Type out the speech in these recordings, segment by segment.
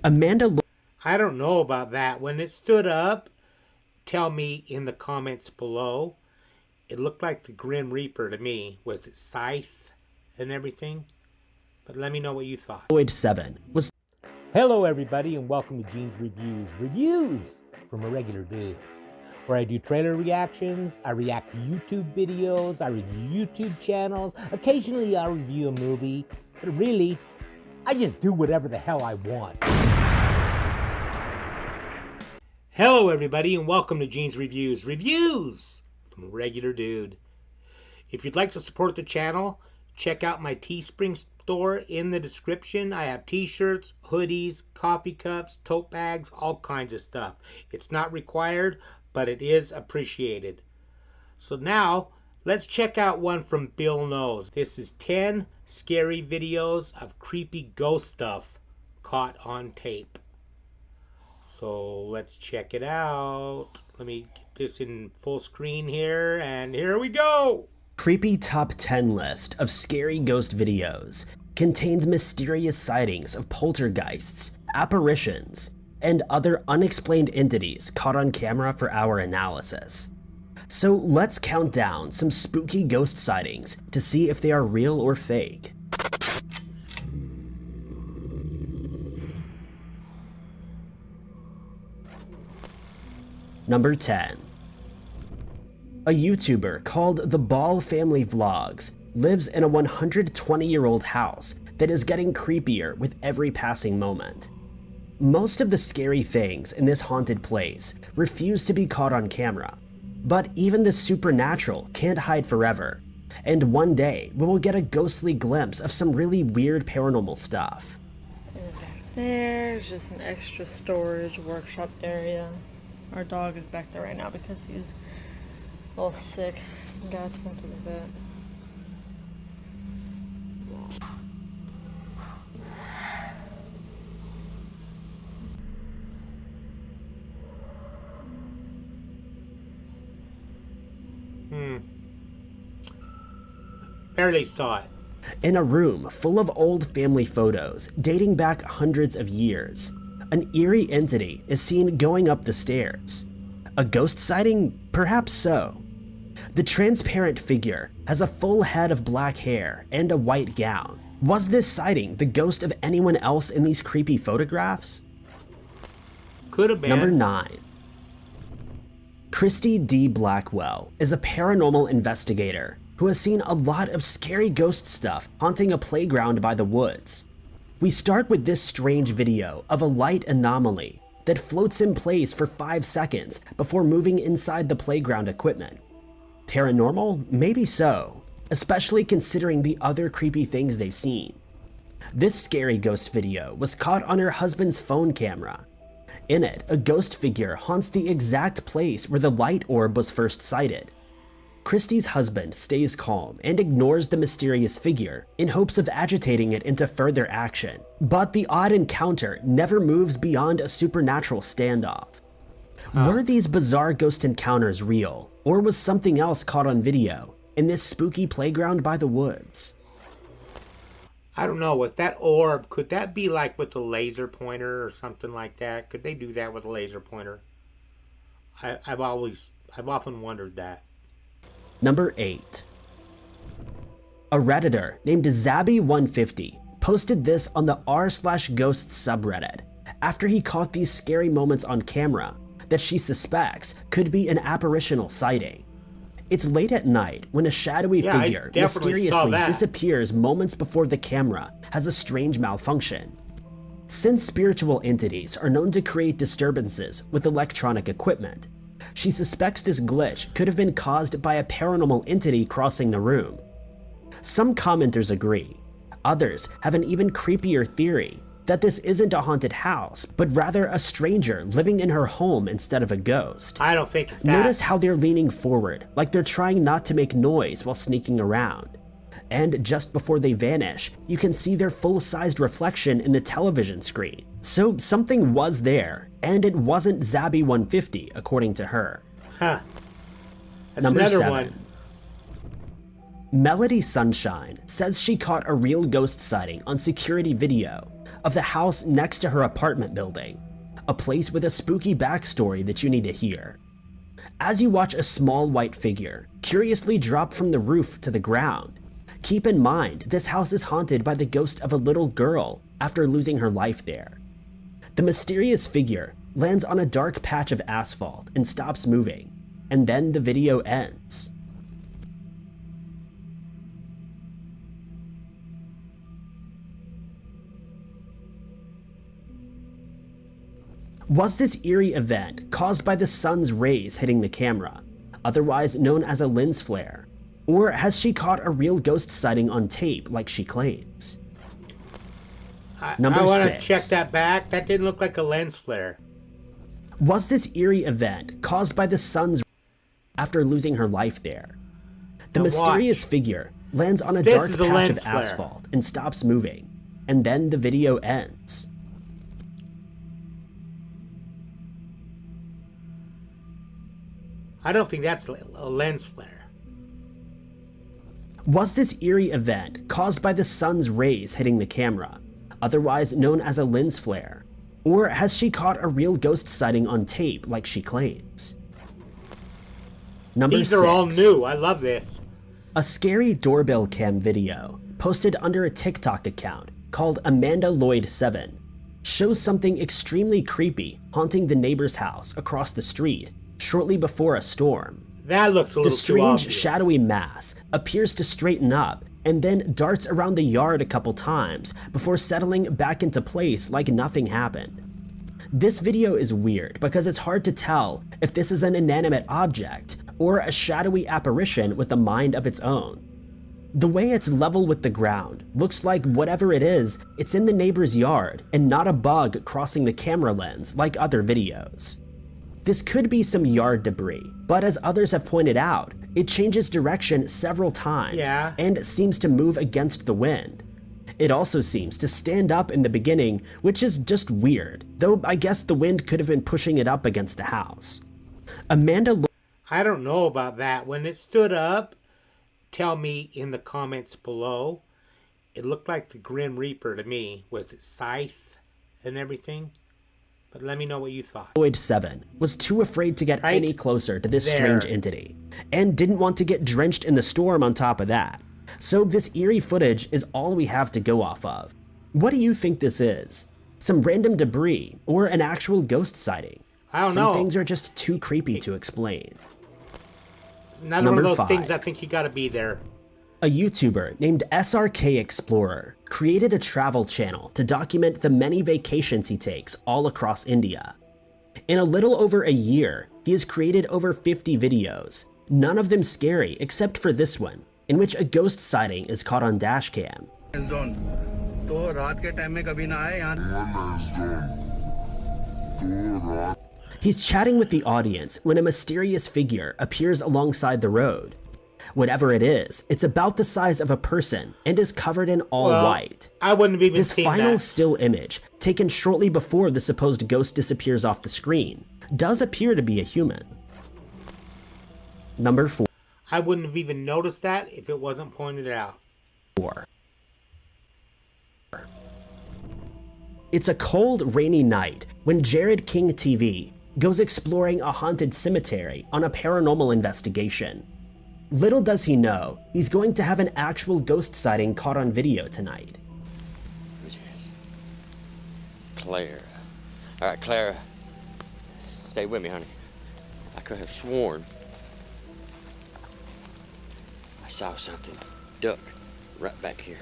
Amanda. I don't know about that. When it stood up, tell me in the comments below. It looked like the Grim Reaper to me with its scythe and everything. But let me know what you thought. Lloyd 7 was. Hello everybody and welcome to Gene's Reviews. Reviews from a regular dude. Where I do trailer reactions, I react to YouTube videos, I review YouTube channels, occasionally I'll review a movie, but really, I just do whatever the hell I want. Hello everybody and welcome to Gene's Reviews. Reviews from a regular dude. If you'd like to support the channel, check out my Teespring store in the description. I have t-shirts, hoodies, coffee cups, tote bags, all kinds of stuff. It's not required, but it is appreciated. So now, let's check out one from Bill Knows. This is 10 scary videos of creepy ghost stuff caught on tape. So let's check it out. Let me get this in full screen here, and here we go! Creepy Top 10 list of scary ghost videos contains mysterious sightings of poltergeists, apparitions, and other unexplained entities caught on camera for our analysis. So let's count down some spooky ghost sightings to see if they are real or fake. Number 10. A YouTuber called The Ball Family Vlogs lives in a 120-year-old house that is getting creepier with every passing moment. Most of the scary things in this haunted place refuse to be caught on camera, but even the supernatural can't hide forever, and one day we will get a ghostly glimpse of some really weird paranormal stuff. And back there's just an extra storage workshop area. Our dog is back there right now because he's a little sick. Got to him to the vet. Barely saw it. In a room full of old family photos dating back hundreds of years, an eerie entity is seen going up the stairs. A ghost sighting? Perhaps so. The transparent figure has a full head of black hair and a white gown. Was this sighting the ghost of anyone else in these creepy photographs? Could have been. Number 9. Christy D. Blackwell is a paranormal investigator who has seen a lot of scary ghost stuff haunting a playground by the woods. We start with this strange video of a light anomaly that floats in place for 5 seconds before moving inside the playground equipment. Paranormal? Maybe so, especially considering the other creepy things they've seen. This scary ghost video was caught on her husband's phone camera. In it, a ghost figure haunts the exact place where the light orb was first sighted. Christy's husband stays calm and ignores the mysterious figure in hopes of agitating it into further action, but the odd encounter never moves beyond a supernatural standoff. Were these bizarre ghost encounters real, or was something else caught on video in this spooky playground by the woods? I don't know, with that orb, could that be like with a laser pointer or something like that? Could they do that with a laser pointer? I've often wondered that. Number 8. A Redditor named Zabby150 posted this on the r/ghosts subreddit after he caught these scary moments on camera that she suspects could be an apparitional sighting. It's late at night when a shadowy figure mysteriously disappears moments before the camera has a strange malfunction. Since spiritual entities are known to create disturbances with electronic equipment, she suspects this glitch could have been caused by a paranormal entity crossing the room. Some commenters agree. Others have an even creepier theory that this isn't a haunted house, but rather a stranger living in her home instead of a ghost. I don't think it's that. Notice how they're leaning forward, like they're trying not to make noise while sneaking around. And just before they vanish, you can see their full-sized reflection in the television screen. So something was there, and it wasn't Zabby150, according to her. Huh. That's Number another 7. one. Melody Sunshine says she caught a real ghost sighting on security video of the house next to her apartment building, a place with a spooky backstory that you need to hear. As you watch a small white figure curiously drop from the roof to the ground, keep in mind this house is haunted by the ghost of a little girl after losing her life there. The mysterious figure lands on a dark patch of asphalt and stops moving, and then the video ends. Was this eerie event caused by the sun's rays hitting the camera, otherwise known as a lens flare? Or has she caught a real ghost sighting on tape like she claims? Number I want to 6. check that back. That didn't look like a lens flare. Was this eerie event caused by the sun's after losing her life there? The Now mysterious watch. figure lands on a This dark is a patch lens of flare. asphalt and stops moving, and then the video ends. I don't think that's a lens flare. Was this eerie event caused by the sun's rays hitting the camera, otherwise known as a lens flare? Or has she caught a real ghost sighting on tape like she claims? Number These 6. are all new. I love this. A scary doorbell cam video posted under a TikTok account called Amanda Lloyd 7 shows something extremely creepy haunting the neighbor's house across the street shortly before a storm. That looks a The little too strange obvious. shadowy mass appears to straighten up and then darts around the yard a couple times before settling back into place like nothing happened. This video is weird because it's hard to tell if this is an inanimate object or a shadowy apparition with a mind of its own. The way it's level with the ground looks like whatever it is, it's in the neighbor's yard and not a bug crossing the camera lens like other videos. This could be some yard debris, but as others have pointed out, it changes direction several times Yeah. and seems to move against the wind. It also seems to stand up in the beginning, which is just weird, though I guess the wind could have been pushing it up against the house. Amanda I don't know about that. When it stood up, tell me in the comments below. It looked like the Grim Reaper to me with its scythe and everything. But let me know what you thought. Lloyd 7 was too afraid to get Right any closer to this there. strange entity, and didn't want to get drenched in the storm on top of that. So this eerie footage is all we have to go off of. What do you think this is? Some random debris, or an actual ghost sighting? I don't Some know. things are just too creepy to explain. Another Number one of those 5. things I think you gotta be there. A YouTuber named SRK Explorer created a travel channel to document the many vacations he takes all across India. In a little over a year, he has created over 50 videos, none of them scary except for this one, in which a ghost sighting is caught on dashcam. तो रात के time में कभी ना आए यहाँ He's chatting with the audience when a mysterious figure appears alongside the road. Whatever it is, it's about the size of a person and is covered in all Well, white. I wouldn't have even This seen final that. still image, taken shortly before the supposed ghost disappears off the screen, does appear to be a human. Number 4. I wouldn't have even noticed that if it wasn't pointed out. It's a cold, rainy night when Jared King TV goes exploring a haunted cemetery on a paranormal investigation. Little does he know, he's going to have an actual ghost sighting caught on video tonight. Claire. All right, Clara. Stay with me, honey. I could have sworn I saw something duck right back here.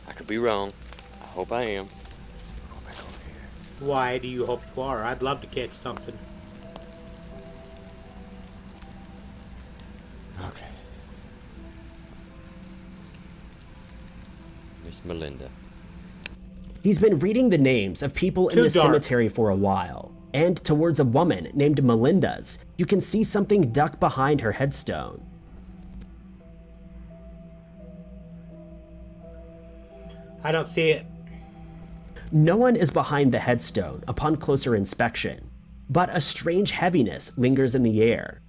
I could be wrong. I hope I am. Go back over here. Why do you hope you are? I'd love to catch something. Okay. Miss Melinda. He's been reading the names of people in Too the dark. cemetery for a while, and towards a woman named Melinda's, you can see something duck behind her headstone. I don't see it. No one is behind the headstone upon closer inspection, but a strange heaviness lingers in the air.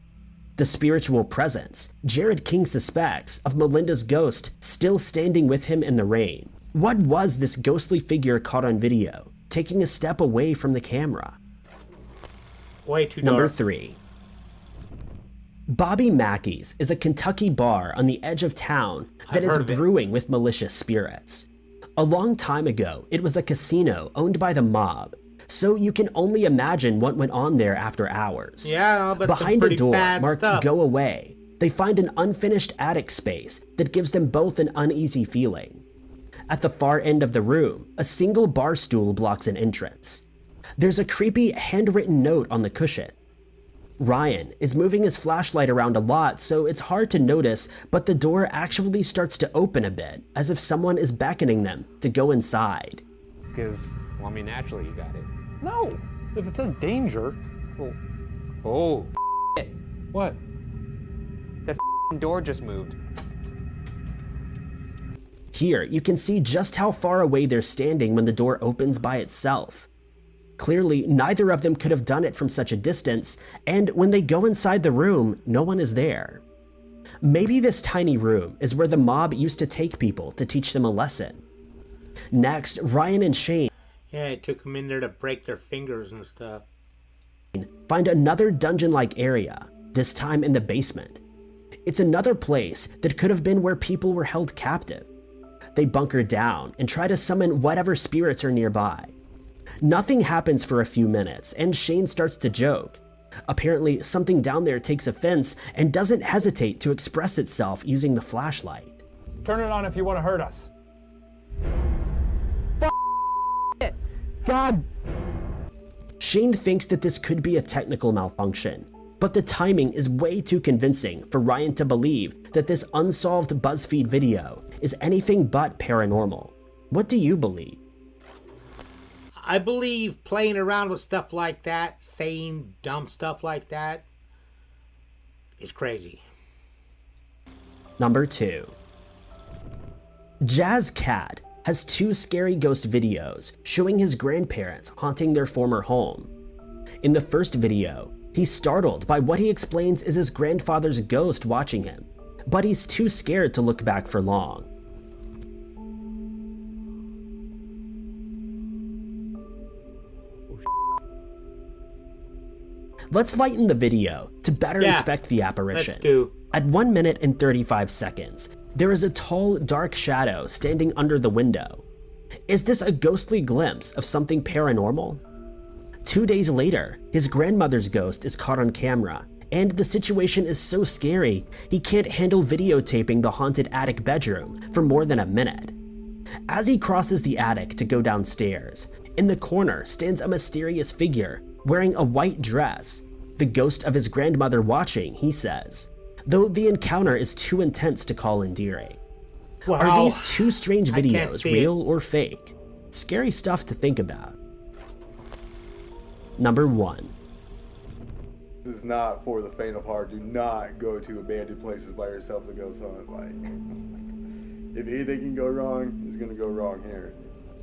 The spiritual presence Jared King suspects of Melinda's ghost still standing with him in the rain. What was this ghostly figure caught on video, taking a step away from the camera? Way too Number dark. 3. Bobby Mackey's is a Kentucky bar on the edge of town that is heard of it. brewing with malicious spirits. A long time ago, it was a casino owned by the mob, so you can only imagine what went on there after hours. Yeah, but some Behind a pretty door bad marked stuff. "Go Away," they find an unfinished attic space that gives them both an uneasy feeling. At the far end of the room, a single bar stool blocks an entrance. There's a creepy handwritten note on the cushion. Ryan is moving his flashlight around a lot, so it's hard to notice, but the door actually starts to open a bit, as if someone is beckoning them to go inside. Because, well, I mean, naturally you got it. No. If it says danger, well, Oh, what? that door just moved. Here, you can see just how far away they're standing when the door opens by itself. Clearly, neither of them could have done it from such a distance, and when they go inside the room, no one is there. Maybe this tiny room is where the mob used to take people to teach them a lesson. Next, Ryan and Shane Yeah, it took them in there to break their fingers and stuff. find another dungeon-like area, this time in the basement. It's another place that could have been where people were held captive. They bunker down and try to summon whatever spirits are nearby. Nothing happens for a few minutes, and Shane starts to joke. Apparently, something down there takes offense and doesn't hesitate to express itself using the flashlight. Turn it on if you want to hurt us. God! Shane thinks that this could be a technical malfunction, but the timing is way too convincing for Ryan to believe that this unsolved BuzzFeed video is anything but paranormal. What do you believe? I believe playing around with stuff like that, saying dumb stuff like that, is crazy. Number 2. Jazz Cat has 2 scary ghost videos showing his grandparents haunting their former home. In the first video, he's startled by what he explains is his grandfather's ghost watching him, but he's too scared to look back for long. Let's lighten the video to better Yeah, inspect the apparition. Let's do. At 1 minute and 35 seconds, there is a tall, dark shadow standing under the window. Is this a ghostly glimpse of something paranormal? 2 days later, his grandmother's ghost is caught on camera, and the situation is so scary, he can't handle videotaping the haunted attic bedroom for more than a minute. As he crosses the attic to go downstairs, in the corner stands a mysterious figure wearing a white dress, the ghost of his grandmother watching, he says, though the encounter is too intense to call endearing. Wow. Are these 2 strange I can't videos see real or fake? Scary stuff to think about. Number 1. This is not for the faint of heart. Do not go to abandoned places by yourself to ghost hunt. Like, if anything can go wrong, it's gonna go wrong here.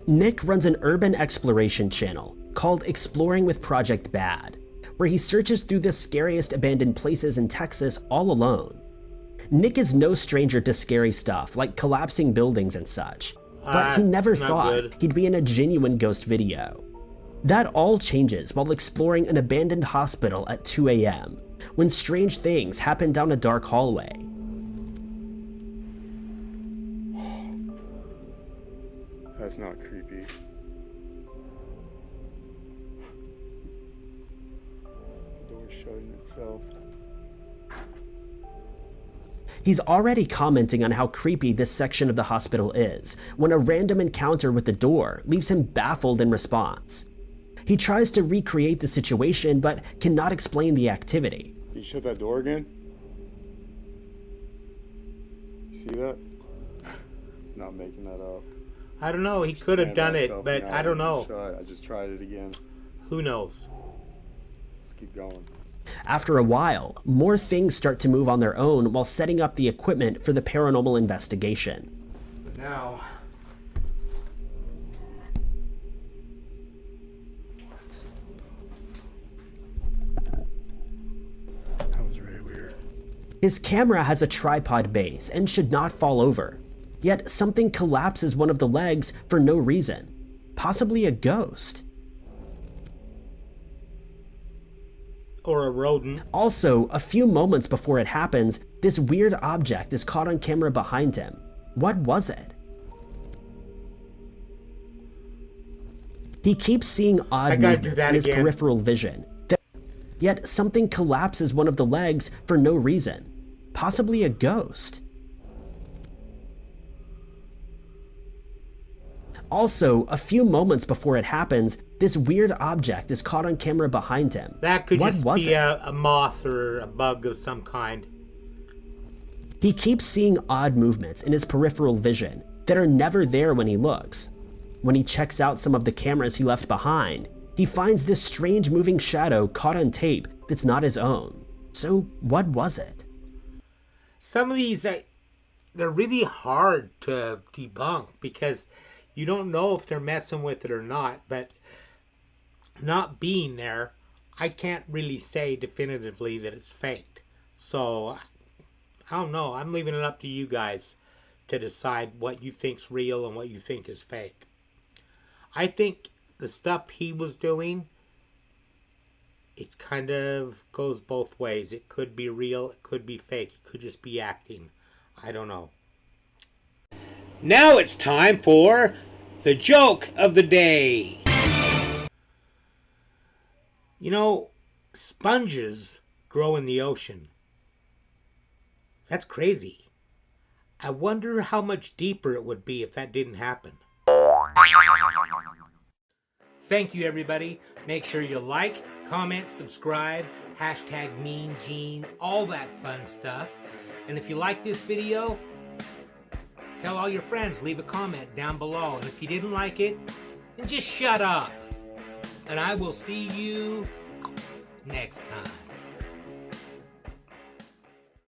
Nick runs an urban exploration channel called Exploring with Project Bad, where he searches through the scariest abandoned places in Texas all alone. Nick is no stranger to scary stuff like collapsing buildings and such, but he never not thought good. he'd be in a genuine ghost video. That all changes while exploring an abandoned hospital at 2 a.m., when strange things happen down a dark hallway. That's not creepy. The door's shutting itself. He's already commenting on how creepy this section of the hospital is, when a random encounter with the door leaves him baffled in response. He tries to recreate the situation, but cannot explain the activity. Can you shut that door again? You see that? Not making that up. I don't know. He could have Stand done it, myself but and I don't know. shut. I just tried it again. Who knows? Let's keep going. After a while, more things start to move on their own while setting up the equipment for the paranormal investigation. But now, that was really weird. His camera has a tripod base and should not fall over. Yet something collapses one of the legs for no reason, possibly a ghost. Or a rodent. Also, a few moments before it happens, this weird object is caught on camera behind him. What was it? He keeps seeing odd movements in his peripheral vision. Yet something collapses one of the legs for no reason, possibly a ghost. Also, a few moments before it happens, this weird object is caught on camera behind him. That could What just was be it? a moth or a bug of some kind. He keeps seeing odd movements in his peripheral vision that are never there when he looks. When he checks out some of the cameras he left behind, he finds this strange moving shadow caught on tape that's not his own. So what was it? Some of these, they're really hard to debunk because you don't know if they're messing with it or not, but not being there, I can't really say definitively that it's faked. So, I don't know. I'm leaving it up to you guys to decide what you think's real and what you think is fake. I think the stuff he was doing, it kind of goes both ways. It could be real, it could be fake, it could just be acting. I don't know. Now it's time for the joke of the day. You know, sponges grow in the ocean. That's crazy. I wonder how much deeper it would be if that didn't happen. Thank you, everybody. Make sure you like, comment, subscribe, hashtag MeanGene, all that fun stuff. And if you like this video, tell all your friends, leave a comment down below. And if you didn't like it, then just shut up. And I will see you next time.